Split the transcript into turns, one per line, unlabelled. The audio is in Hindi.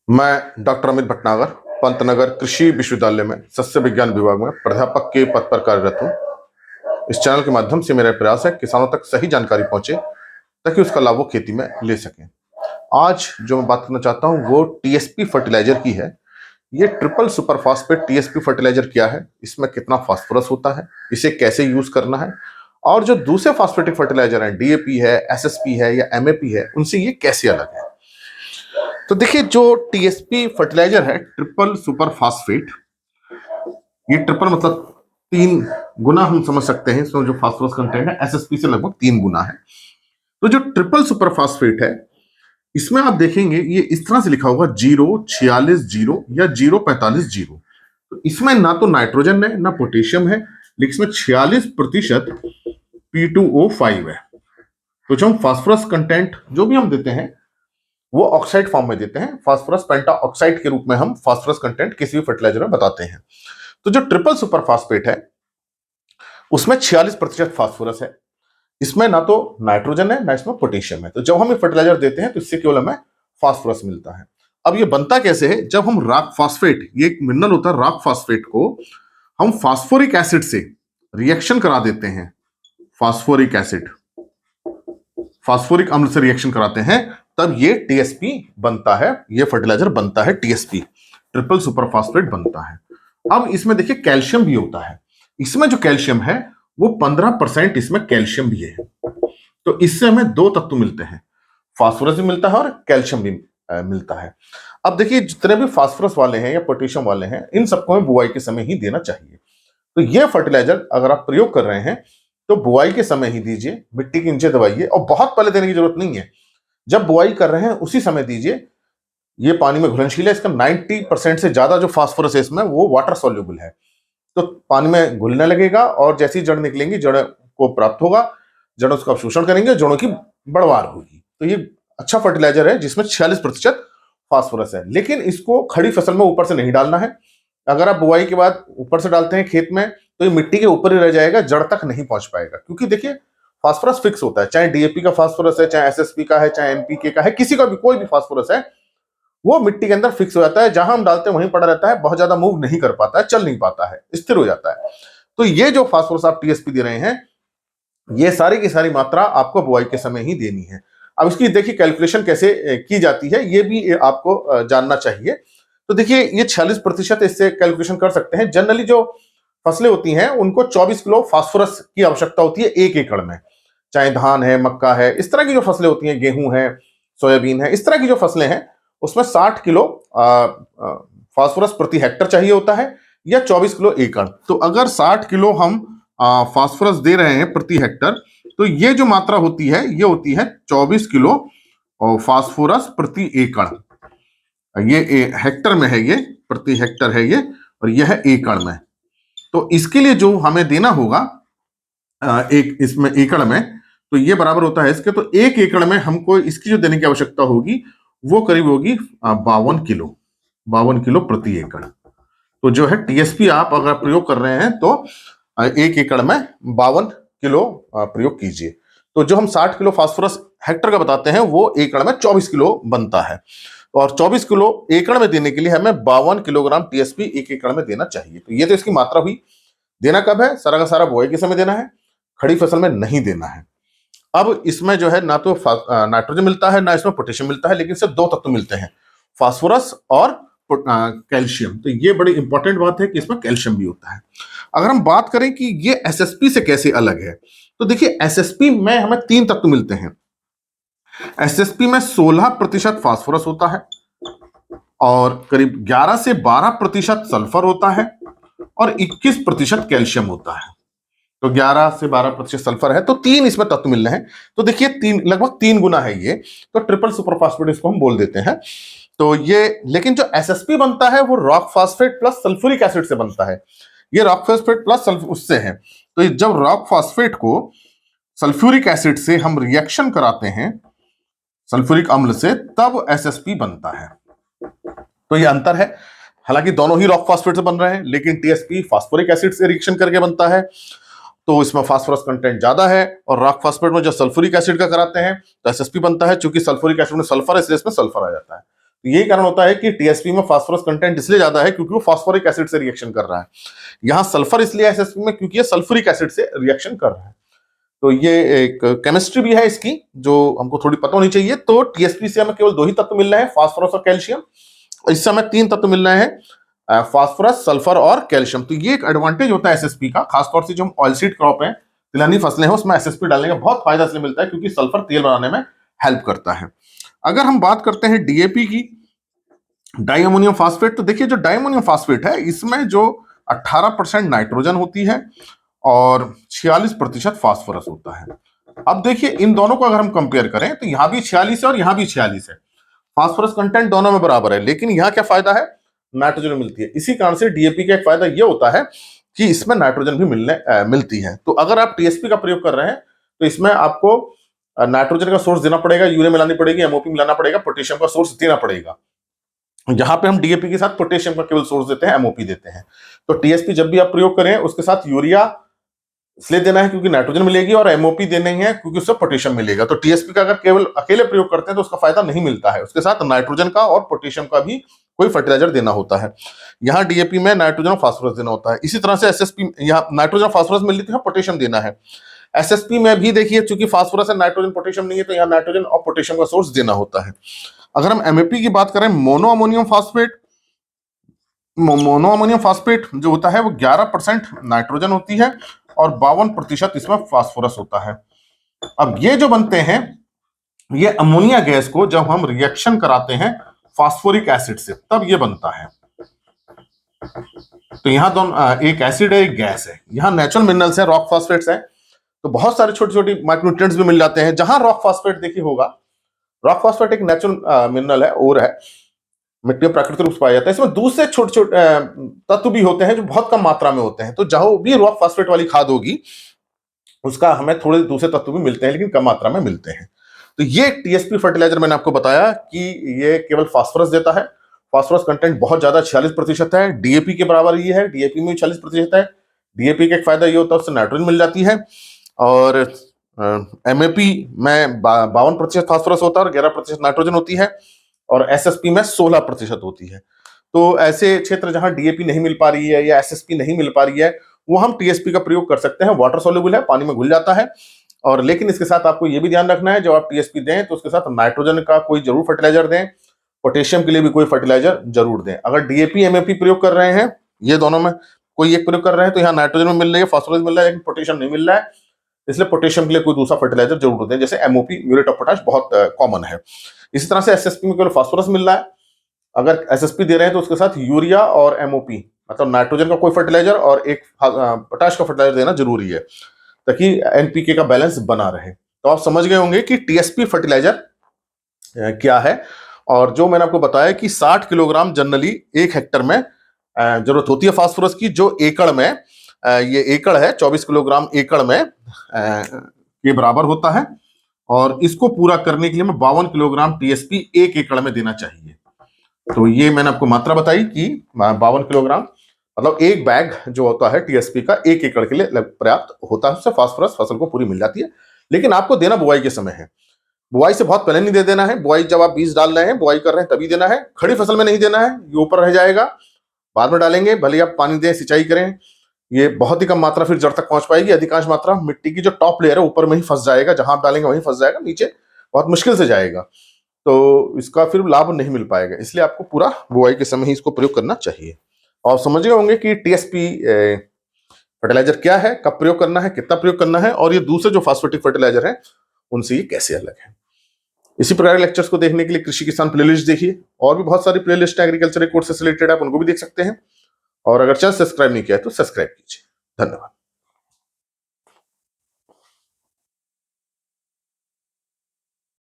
मैं डॉक्टर अमित भटनागर पंतनगर कृषि विश्वविद्यालय में सस्य विज्ञान विभाग में प्राध्यापक के पद पर कार्यरत हूँ। इस चैनल के माध्यम से मेरा प्रयास है किसानों तक सही जानकारी पहुंचे ताकि उसका लाभ वो खेती में ले सकें। आज जो मैं बात करना चाहता हूँ वो टीएसपी फर्टिलाइजर की है। ये triple super phosphate TSP fertiliser क्या है, इसमें कितना फास्फोरस होता है, इसे कैसे यूज करना है, और जो दूसरे फास्फेटिक फर्टिलाइजर हैं डीएपी है, एसएसपी है या एमएपी है, उनसे ये कैसे अलग है। तो देखिए, जो टीएसपी फर्टिलाइजर है ट्रिपल सुपर फास्फेट, ये ट्रिपल मतलब 3 गुना हम समझ सकते हैं। इसमें जो फास्फोरस कंटेंट है एसएसपी से लगभग 3 गुना है। तो जो ट्रिपल सुपर फास्फेट है इसमें आप देखेंगे ये इस तरह से लिखा होगा 046 0 या 045 0। तो इसमें ना तो नाइट्रोजन है ना पोटेशियम है, लेकिन इसमें 46% P2O5 है। तो जो हम फास्फोरस कंटेंट जो भी हम देते हैं वो ऑक्साइड फॉर्म में देते हैं। फास्फोरस पेंटा ऑक्साइड के रूप में हम फास्फोरस कंटेंट किसी भी फर्टिलाइजर में बताते हैं। तो जो ट्रिपल सुपर फास्फेट है उसमें 46% फास्फोरस है। इसमें ना तो नाइट्रोजन है ना इसमें पोटेशियम है। तो जब हम ये फर्टिलाइजर देते हैं तो इससे केवल हमें फास्फोरस मिलता है। अब ये बनता कैसे है, जब हम रॉक फास्फेट, ये एक मिनरल होता है रॉक फास्फेट को हम फास्फोरिक एसिड से रिएक्शन करा देते हैं। फास्फोरिक एसिड, फास्फोरिक अम्ल से रिएक्शन कराते हैं, तब ये टीएसपी बनता है, ये फर्टिलाइजर बनता है टीएसपी, ट्रिपल सुपर फास्फेट बनता है। अब इसमें देखिए कैल्शियम भी होता है। इसमें जो कैल्शियम है वो 15% इसमें कैल्शियम भी है। तो इससे हमें 2 तत्व मिलते हैं, फास्फोरस भी मिलता है और कैल्शियम भी मिलता है। अब देखिए, जितने भी फास्फोरस वाले हैं या पोटेशियम वाले हैं, इन सबको हमें बुआई के समय ही देना चाहिए। तो ये फर्टिलाइजर अगर आप प्रयोग कर रहे हैं तो बुआई के समय ही दीजिए, मिट्टी के नीचे दबाइए, और बहुत पहले देने की जरूरत नहीं है। जब बुआई कर रहे हैं उसी समय दीजिए। ये पानी में घुलनशील है, इसका 90% से ज्यादा जो फास्फोरस है इसमें वो वाटर सॉल्युबल है। तो पानी में घुलने लगेगा और जैसी जड़ निकलेंगी, जड़ को प्राप्त होगा, जड़ उसका अवशोषण करेंगे, जड़ों की बढ़वार होगी। तो ये अच्छा फर्टिलाइजर है जिसमें 46% फास्फोरस है। लेकिन इसको खड़ी फसल में ऊपर से नहीं डालना है। अगर आप बुआई के बाद ऊपर से डालते हैं खेत में तो ये मिट्टी के ऊपर ही रह जाएगा, जड़ तक नहीं पहुंच पाएगा। क्योंकि देखिए, फास्फोरस फिक्स होता है, चाहे डीएपी का फास्फोरस है, चाहे एसएसपी का है, चाहे एनपीके का है, किसी का भी कोई भी फास्फोरस है, वो मिट्टी के अंदर फिक्स हो जाता है। जहां हम डालते हैं वहीं पड़ा रहता है, बहुत ज्यादा मूव नहीं कर पाता है, चल नहीं पाता है, स्थिर हो जाता है। तो ये जो फास्फोरस आप टीएसपी दे रहे हैं, ये सारी की सारी मात्रा आपको बुआई के समय ही देनी है। अब इसकी देखिए कैलकुलेशन कैसे की जाती है, ये भी आपको जानना चाहिए। तो देखिए, ये 46% इससे कैलकुलेशन कर सकते हैं। जनरली जो फसलें होती हैं उनको 24 किलो फास्फोरस की आवश्यकता होती है 1 एकड़ में। चाहे धान है, मक्का है, इस तरह की जो फसलें होती हैं, गेहूं है, सोयाबीन है, इस तरह की जो फसलें हैं उसमें 60 किलो फास्फोरस प्रति हेक्टर चाहिए होता है, या 24 किलो एकड़। तो अगर 60 किलो हम फास्फोरस दे रहे हैं प्रति हेक्टर, तो ये जो मात्रा होती है ये होती है 24 किलो फास्फोरस प्रति एकड़। ये हेक्टर में है, ये प्रति हेक्टर है ये, और यह है एकड़ में। तो इसके लिए जो हमें देना होगा एक इसमें एकड़ में, तो ये बराबर होता है इसके, तो 1 एकड़ में हमको इसकी जो देने की आवश्यकता होगी वो करीब होगी 52 किलो प्रति एकड़। तो जो है टीएसपी आप अगर प्रयोग कर रहे हैं तो 1 एकड़ में 52 किलो प्रयोग कीजिए। तो जो हम 60 किलो फास्फोरस हेक्टर का बताते हैं वो एकड़ में 24 किलो बनता है, और 24 किलो एकड़ में देने के लिए हमें 52 किलोग्राम टीएसपी 1 एकड़ में देना चाहिए। तो ये तो इसकी मात्रा हुई। देना कब है? सारा का सारा बुआई के समय देना है, खड़ी फसल में नहीं देना है। अब इसमें जो है ना तो नाइट्रोजन मिलता है ना इसमें पोटेशियम मिलता है, लेकिन सिर्फ 2 तत्व मिलते हैं, फास्फोरस और कैल्शियम। तो ये बड़ी इंपॉर्टेंट बात है कि इसमें कैल्शियम भी होता है। अगर हम बात करें कि ये एसएसपी से कैसे अलग है, तो देखिए एसएसपी में हमें 3 तत्व मिलते हैं। एसएसपी में 16% फास्फोरस होता है, और करीब 11 से 12% सल्फर होता है, और 21% कैल्शियम होता है। तो 11 से 12% सल्फर है, तो 3 इसमें तत्व मिल रहे हैं। तो देखिए लगभग 3 गुना है ये। तो ट्रिपल सुपर फास्फेट इसको हम बोल देते हैं। तो ये, लेकिन जो एसएसपी बनता है वो rock phosphate plus sulphuric acid से बनता है। ये रॉक फास्फेट प्लस उससे है। तो जब रॉक फास्फेट को सल्फ्यूरिक एसिड से हम रिएक्शन कराते हैं, सल्फ्यूरिक अम्ल से, तब एसएसपी बनता है। तो ये अंतर है। हालांकि दोनों ही रॉक फास्फेट से बन रहे हैं, लेकिन टीएसपी फास्फोरिक एसिड से रिएक्शन करके बनता है, तो इसमें फास्फोरस कंटेंट ज्यादा है। और रॉक फास्फेट में जब सल्फ्यूरिक एसिड का कराते हैं तो एसएसपी बनता है, क्योंकि सल्फ्यूरिक एसिड में सल्फर है इसलिए इसमें सल्फर आ जाता है। तो यही कारण होता है कि टीएसपी में फास्फोरस कंटेंट इसलिए ज्यादा है क्योंकि वो फास्फोरिक एसिड से रिएक्शन कर रहा है। यहाँ सल्फर इसलिए एसएसपी में क्योंकि ये सल्फ्यूरिक एसिड से रिएक्शन कर रहा है। तो ये एक केमिस्ट्री भी है इसकी जो हमको थोड़ी पता होनी चाहिए। तो टीएसपी से हमें केवल 2 ही तत्व मिल रहे हैं, फास्फोरस और कैल्शियम। इससे हमें 3 तत्व मिल रहे हैं, फास्फोरस, सल्फर और कैल्शियम। तो ये एक एडवांटेज होता है एसएसपी का, खासतौर से जो हम ऑयल सीड क्रॉप है, तिलहनी फसलें हैं, उसमें एसएसपी डालने का बहुत फायदा इसलिए मिलता है क्योंकि सल्फर तेल बनाने में हेल्प करता है। अगर हम बात करते हैं डीएपी की, डाई अमोनियम फास्फेट, तो देखिए जो डाई अमोनियम फास्फेट है इसमें जो 18% नाइट्रोजन होती है और 46% फास्फोरस होता है। अब देखिए इन दोनों को अगर हम कंपेयर करें तो यहां भी 46 है और यहां भी 46 है, फास्फोरस कंटेंट दोनों में बराबर है, लेकिन यहां क्या फायदा है, नाइट्रोजन मिलती है। इसी कारण से डीएपी का एक फायदा यह होता है कि इसमें नाइट्रोजन भी मिलती है। तो अगर आप टीएसपी का प्रयोग कर रहे हैं तो इसमें आपको नाइट्रोजन का सोर्स देना पड़ेगा, यूरिया मिलानी पड़ेगी, एमओपी मिलाना पड़ेगा, पोटेशियम का सोर्स देना पड़ेगा। जहां पे हम डीएपी के साथ पोटेशियम का केवल सोर्स देते हैं, एमओपी देते हैं। तो टीएसपी जब भी आप प्रयोग करें उसके साथ यूरिया इसलिए देना है क्योंकि नाइट्रोजन मिलेगी, और एमओपी देनी है क्योंकि उससे पोटेशियम मिलेगा। तो टीएसपी का अगर केवल अकेले प्रयोग करते हैं तो उसका फायदा नहीं मिलता है, उसके साथ नाइट्रोजन का और पोटेशियम का भी कोई फर्टिलाइजर देना होता है। यहाँ डीएपी में नाइट्रोजन और फास्फोरस देना होता है। इसी तरह से एसएसपी, यहाँ नाइट्रोजन और फास्फोरस मिल रही है, पोटेशियम देना है। एसएसपी में भी देखिए चूंकि फास्फोरस है, नाइट्रोजन पोटेशियम नहीं है, तो यहाँ नाइट्रोजन और पोटेशियम का सोर्स देना होता है। अगर हम एमएपी की बात करें, मोनो अमोनियम फास्फेट जो होता है वो 11% नाइट्रोजन होती है और 52% इसमें फास्फोरस होता है। अब ये जो बनते हैं, ये अमोनिया गैस को जब हम रिएक्शन कराते हैं फास्फोरिक एसिड से तब ये बनता है। तो यहां दोनों, एक एसिड है एक गैस है। यहां नेचुरल मिनरल्स है, रॉक फास्फेट्स है, तो बहुत सारे छोटे छोटे माइक्रोन्यूट्रिएंट्स भी मिल जाते हैं। जहां रॉक फास्फेट देखिए होगा, रॉक फास्फेट एक नेचुरल मिनरल है और है, मिट्टी में प्राकृतिक रूप से पाया जाता है। इसमें दूसरे छोटे छोटे तत्व भी होते हैं जो बहुत कम मात्रा में होते हैं। तो जहां भी रॉक फास्फेट वाली खाद होगी उसका हमें थोड़े दूसरे तत्व भी मिलते हैं, लेकिन कम मात्रा में मिलते हैं। तो ये टीएसपी फर्टिलाइजर मैंने आपको बताया कि ये केवल फास्फोरस देता है, फास्फोरस कंटेंट बहुत ज्यादा 46% है, डीएपी के बराबर ही है, डीएपी में 46% है। डीएपी का एक फायदा ये होता है उससे नाइट्रोजन मिल जाती है, और एमएपी में 52% फास्फोरस होता है और 11% नाइट्रोजन होती है, और एसएसपी में 16% होती है। तो ऐसे क्षेत्र जहां डीएपी नहीं मिल पा रही है या एसएसपी नहीं मिल पा रही है, वो हम टीएसपी का प्रयोग कर सकते हैं। वाटर सोल्यूबल है, पानी में घुल जाता है, और लेकिन इसके साथ आपको ये भी ध्यान रखना है जब आप टीएसपी दें तो उसके साथ नाइट्रोजन का कोई जरूर फर्टिलाइजर दें, पोटेशियम के लिए भी कोई फर्टिलाइजर जरूर दें। अगर डीएपी एमएपी प्रयोग कर रहे हैं, ये दोनों में कोई एक प्रयोग कर रहे हैं, तो यहाँ नाइट्रोजन में मिल रही है, फास्फोरस मिल रहा है, लेकिन पोटेशियम नहीं मिल रहा है, इसलिए पोटेशियम के लिए कोई दूसरा फर्टिलाइजर जरूर दें, जैसे एमओपी, म्यूरेट ऑफ पोटाश बहुत कॉमन है। इसी तरह से एसएसपी में केवल फास्फोरस मिल रहा है, अगर एसएसपी दे रहे हैं तो उसके साथ यूरिया और एमओपी, मतलब नाइट्रोजन का कोई फर्टिलाइजर और एक पोटाश का फर्टिलाइजर देना जरूरी है ताकि एनपीके का बैलेंस बना रहे। तो आप समझ गए होंगे कि टीएसपी फर्टिलाइजर क्या है, और जो मैंने आपको बताया कि 60 किलोग्राम जनरली 1 हेक्टर में जरूरत होती है फास्फोरस की, जो एकड़ में ये एकड़ है 24 किलोग्राम एकड़ में के बराबर होता है, और इसको पूरा करने के लिए हमें 52 किलोग्राम टीएसपी 1 एकड़ में देना चाहिए। तो ये मैंने आपको मात्रा बताई कि 52 किलोग्राम मतलब एक बैग जो होता है टीएसपी का 1 एकड़ के लिए पर्याप्त होता है, उससे फास्फोरस फसल को पूरी मिल जाती है। लेकिन आपको देना बुआई के समय है, बुआई से बहुत पहले नहीं दे देना है। बुआई जब आप बीज डाल रहे हैं, बुआई कर रहे हैं तभी देना है। खड़ी फसल में नहीं देना है, ये ऊपर रह जाएगा, बाद में डालेंगे, भले आप पानी दें, सिंचाई करें, ये बहुत ही कम मात्रा फिर जड़ तक पहुंच पाएगी। अधिकांश मात्रा मिट्टी की जो टॉप लेयर है ऊपर में ही फंस जाएगा, जहां आप डालेंगे वहीं फंस जाएगा, नीचे बहुत मुश्किल से जाएगा, तो इसका फिर लाभ नहीं मिल पाएगा। इसलिए आपको पूरा बुआई के समय ही इसको प्रयोग करना चाहिए। और समझ गए होंगे कि टीएसपी फर्टिलाइजर क्या है, कब प्रयोग करना है, कितना प्रयोग करना है, और ये दूसरे जो फास्फेटिक फर्टिलाइजर है उनसे ये कैसे अलग है। इसी प्रकार के लेक्चर्स को देखने के लिए कृषि किसान प्लेलिस्ट देखिए, और भी बहुत सारी प्लेलिस्ट एग्रीकल्चर कोर्स से रिलेटेड आप उनको भी देख सकते हैं। और अगर चैनल सब्सक्राइब नहीं किया है तो सब्सक्राइब कीजिए। धन्यवाद।